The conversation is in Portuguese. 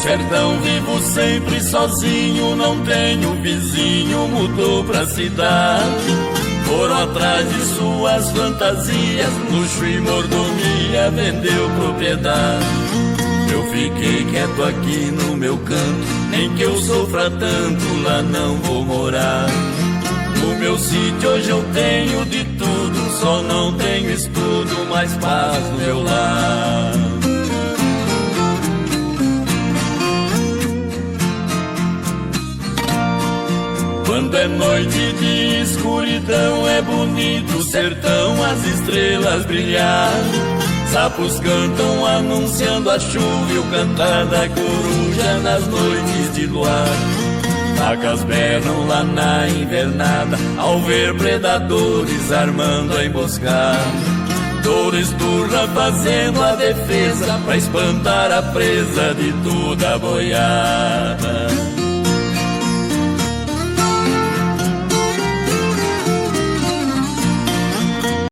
sertão vivo sempre sozinho, não tenho vizinho, mudou pra cidade. Foram atrás de suas fantasias, luxo e mordomia, vendeu propriedade. Eu fiquei quieto aqui no meu canto, nem que eu sofra tanto, lá não vou morar. No meu sítio hoje eu tenho de tudo, só não tenho estudo, mas paz no meu lar. Quando é noite de escuridão é bonito o sertão, as estrelas brilhar. Sapos cantam anunciando a chuva e o cantar da coruja nas noites de luar. Vacas berram lá na invernada ao ver predadores armando a emboscada. Touro esturra fazendo a defesa pra espantar a presa de toda a boiada.